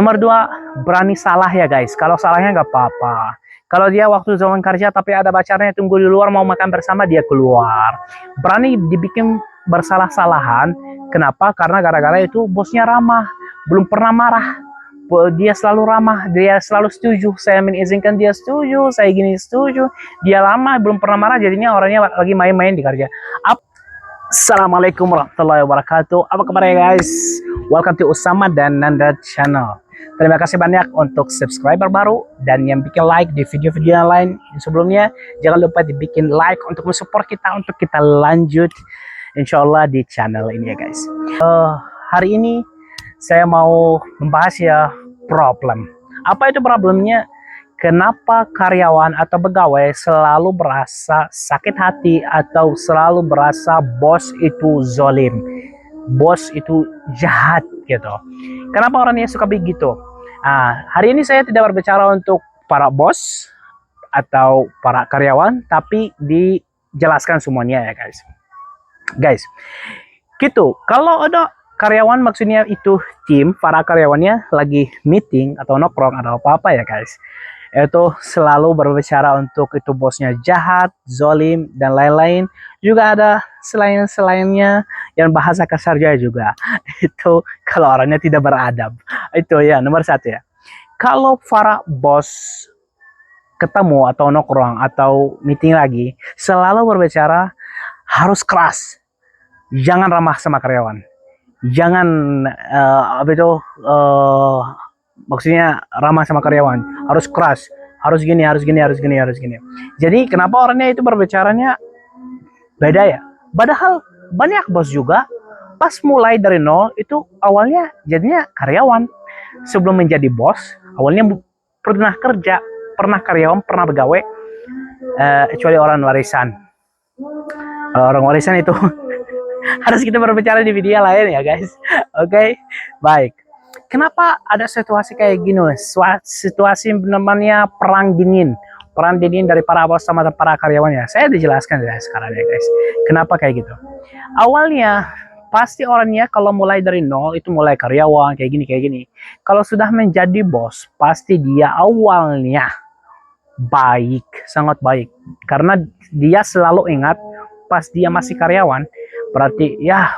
Nomor dua, berani salah ya guys. Kalau salahnya nggak apa-apa. Kalau dia waktu zaman kerja tapi ada pacarnya tunggu di luar mau makan bersama, dia keluar. Berani dibikin bersalah-salahan. Kenapa? Karena gara-gara itu bosnya ramah. Belum pernah marah. Dia selalu ramah. Dia selalu setuju. Saya mengizinkan dia setuju. Saya gini setuju. Dia lama belum pernah marah. Jadinya orangnya lagi main-main di kerja. Assalamualaikum warahmatullahi wabarakatuh. Apa kabar ya guys? Welcome to Usama dan Nanda Channel. Terima kasih banyak untuk subscriber baru dan yang bikin like di video-video yang lain sebelumnya. Jangan lupa dibikin like untuk mensupport kita untuk kita lanjut insya Allah di channel ini ya guys. Hari ini saya mau membahas ya problem. Apa itu problemnya? Kenapa karyawan atau pegawai selalu berasa sakit hati atau selalu berasa bos itu zolim, bos itu jahat gitu. Kenapa orangnya suka begitu? Hari ini saya tidak berbicara untuk para bos atau para karyawan, tapi dijelaskan semuanya ya guys. Guys, gitu. Kalau ada karyawan maksudnya itu tim, para karyawannya lagi meeting atau nongkrong atau apa-apa ya guys. Itu selalu berbicara untuk itu bosnya jahat, zolim, dan lain-lain. Juga ada selain-selainnya yang bahasa kasarnya juga. Itu kalau orangnya tidak beradab. Itu ya nomor satu ya. Kalau para bos ketemu atau nongkrong atau meeting lagi, selalu berbicara harus keras. Jangan ramah sama karyawan. Jangan maksudnya ramah sama karyawan, harus keras, harus gini, harus gini, harus gini, harus gini. Jadi kenapa orangnya itu berbicaranya beda ya? Padahal banyak bos juga pas mulai dari nol itu awalnya jadinya karyawan. Sebelum menjadi bos, awalnya pernah kerja, pernah karyawan, pernah pegawai, kecuali orang warisan. Orang warisan itu harus kita berbicara di video lain ya guys. Oke, baik. Kenapa ada situasi kayak gini? Situasi namanya perang dingin. Perang dingin dari para bos sama para karyawannya. Saya dijelaskan ya sekarang ya guys. Kenapa kayak gitu? Awalnya pasti orangnya kalau mulai dari nol itu mulai karyawan kayak gini. Kalau sudah menjadi bos, pasti dia awalnya baik, sangat baik. Karena dia selalu ingat pas dia masih karyawan, berarti ya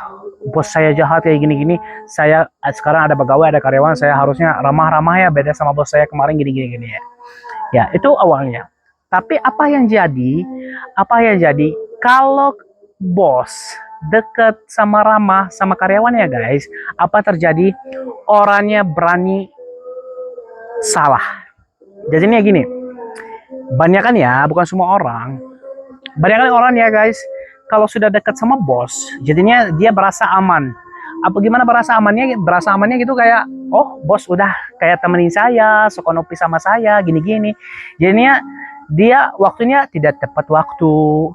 bos saya jahat kayak gini-gini, saya sekarang ada pegawai, ada karyawan, saya harusnya ramah-ramah ya, beda sama bos saya kemarin gini-gini ya. Ya, itu awalnya. Tapi apa yang jadi? Apa yang jadi kalau bos deket sama ramah sama karyawannya guys, apa terjadi? Orangnya berani salah. Jadinya gini, banyakan ya, bukan semua orang. Banyakan orang ya guys, kalau sudah dekat sama bos, jadinya dia berasa aman. Apa gimana berasa amannya? Berasa amannya gitu kayak, oh bos udah kayak temenin saya, sokonopi sama saya, gini-gini. Jadinya dia waktunya tidak tepat waktu,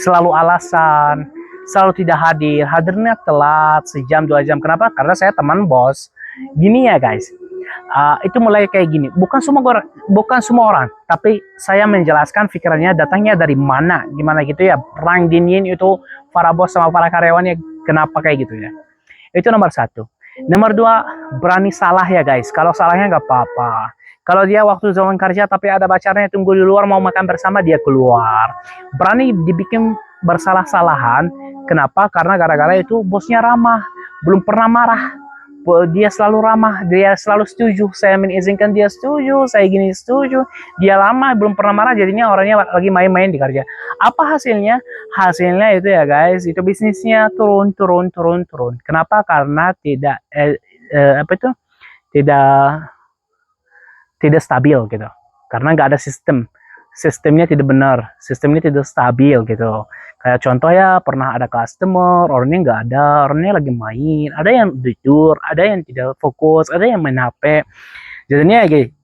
selalu alasan, selalu tidak hadir. Hadirnya telat, sejam, 2 jam. Kenapa? Karena saya teman bos. Gini ya guys. Itu mulai kayak gini. Bukan semua orang, tapi saya menjelaskan pikirannya datangnya dari mana, gimana gitu ya. Perang dingin itu para bos sama para karyawannya kenapa kayak gitu ya. Itu nomor satu. Nomor dua, berani salah ya guys. Kalau salahnya nggak apa-apa. Kalau dia waktu zaman kerja tapi ada pacarnya tunggu di luar mau makan bersama, dia keluar. Berani dibikin bersalah-salahan. Kenapa? Karena gara-gara itu bosnya ramah, belum pernah marah. Dia selalu ramah, dia selalu setuju. Saya mengizinkan dia setuju, saya gini setuju. Dia lama belum pernah marah, jadinya orangnya lagi main-main di kerja. Apa hasilnya? Hasilnya itu ya guys, itu bisnisnya turun. Kenapa? Karena tidak tidak tidak stabil gitu. Karena nggak ada sistemnya tidak benar, sistemnya tidak stabil gitu. Kayak contoh ya, pernah ada customer, orangnya nggak ada, orangnya lagi main, ada yang tidur, ada yang tidak fokus, ada yang main HP. Jadinya kayak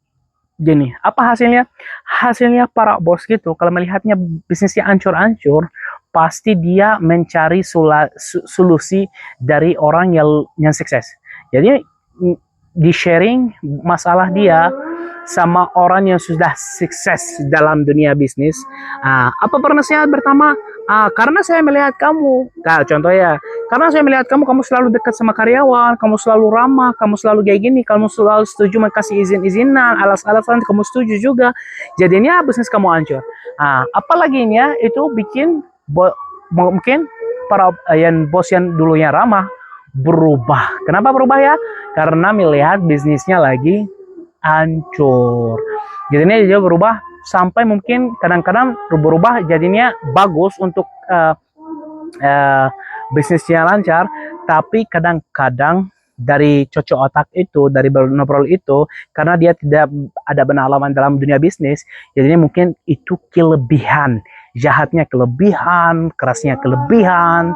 gini, apa hasilnya? Hasilnya para bos gitu, kalau melihatnya bisnisnya ancur-ancur, pasti dia mencari solusi dari orang yang sukses. Jadi di sharing masalah dia sama orang yang sudah sukses dalam dunia bisnis. Apa penasihat pertama? Karena saya melihat kamu, nah, contoh ya, karena saya melihat kamu, kamu selalu dekat sama karyawan, kamu selalu ramah, kamu selalu kayak gini, kamu selalu setuju kasih izin-izinan, alas-alasan kamu setuju juga. Jadinya bisnis kamu hancur. Apalagi ini ya, itu bikin mungkin para yang bos yang dulunya ramah berubah. Kenapa berubah ya? Karena melihat bisnisnya lagi hancur. Jadinya dia berubah sampai mungkin kadang-kadang berubah jadinya bagus untuk bisnisnya lancar, tapi kadang-kadang dari cocok otak itu, dari ngobrol itu, karena dia tidak ada pengalaman dalam dunia bisnis, jadinya mungkin itu kelebihan, jahatnya kelebihan, kerasnya kelebihan,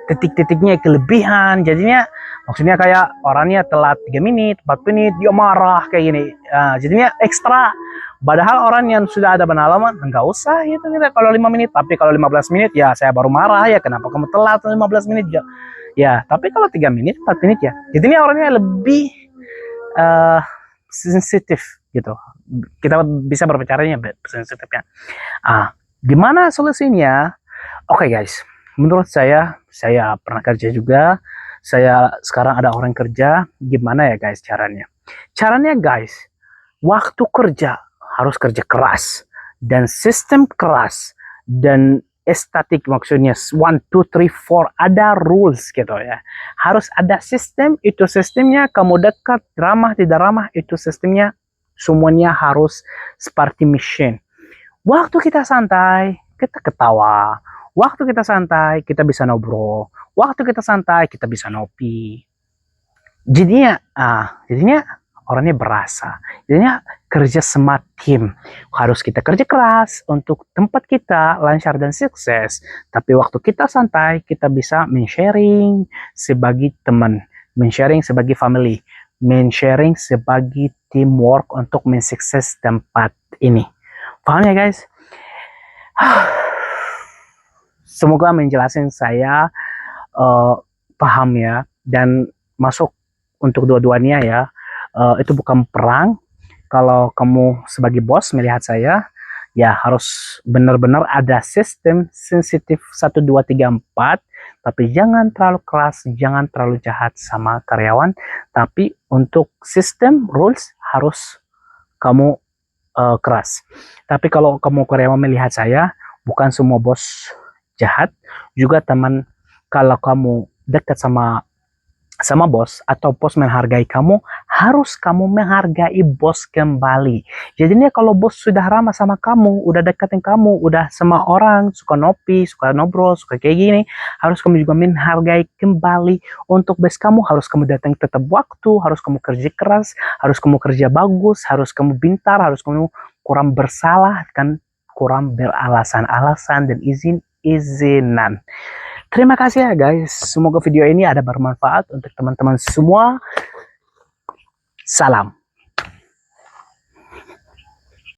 titik-titiknya kelebihan, jadinya maksudnya kayak orangnya telat 3 menit, 4 menit, dia marah kayak gini. Jadinya ekstra. Padahal orang yang sudah ada pengalaman, enggak usah gitu, gitu. Kalau 5 menit, tapi kalau 15 menit, ya saya baru marah ya, kenapa kamu telat 15 menit ya. Ya, tapi kalau 3 menit, 4 menit ya. Jadinya orangnya lebih sensitif gitu. Kita bisa berbicaranya sensitifnya. Gimana solusinya? Oke guys, menurut saya pernah kerja juga, saya sekarang ada orang kerja, gimana ya guys caranya? Caranya guys, waktu kerja harus kerja keras, dan sistem keras, dan estetik maksudnya 1, 2, 3, 4, ada rules gitu ya. Harus ada sistem, itu sistemnya kamu dekat, ramah, tidak ramah, itu sistemnya semuanya harus seperti mesin. Waktu kita santai, kita ketawa. Waktu kita santai, kita bisa ngobrol. Waktu kita santai, kita bisa ngopi. Jadinya orangnya berasa. Jadinya kerja sama tim. Harus kita kerja keras untuk tempat kita lancar dan sukses. Tapi waktu kita santai, kita bisa men-sharing sebagai teman, men-sharing sebagai family, men-sharing sebagai teamwork untuk mensukses tempat ini. Paham ya guys? Semoga menjelaskan saya paham ya, dan masuk untuk dua-duanya ya. Itu bukan perang. Kalau kamu sebagai bos melihat saya, ya harus benar-benar ada sistem sensitif 1, 2, 3, 4, tapi jangan terlalu keras, jangan terlalu jahat sama karyawan, tapi untuk sistem rules harus kamu keras. Tapi kalau kamu karyawan melihat saya, bukan semua bos jahat, juga teman, kalau kamu dekat sama bos atau bos menghargai kamu, harus kamu menghargai bos kembali. Jadinya kalau bos sudah ramah sama kamu, udah dekatin kamu, udah sama orang, suka ngopi, suka ngobrol, suka kayak gini, harus kamu juga menghargai kembali. Untuk bos kamu harus kamu datang tetap waktu, harus kamu kerja keras, harus kamu kerja bagus, harus kamu pintar, harus kamu kurang bersalah, kan kurang beralasan-alasan dan izin-izinan. Terima kasih ya guys. Semoga video ini ada bermanfaat untuk teman-teman semua. Salam.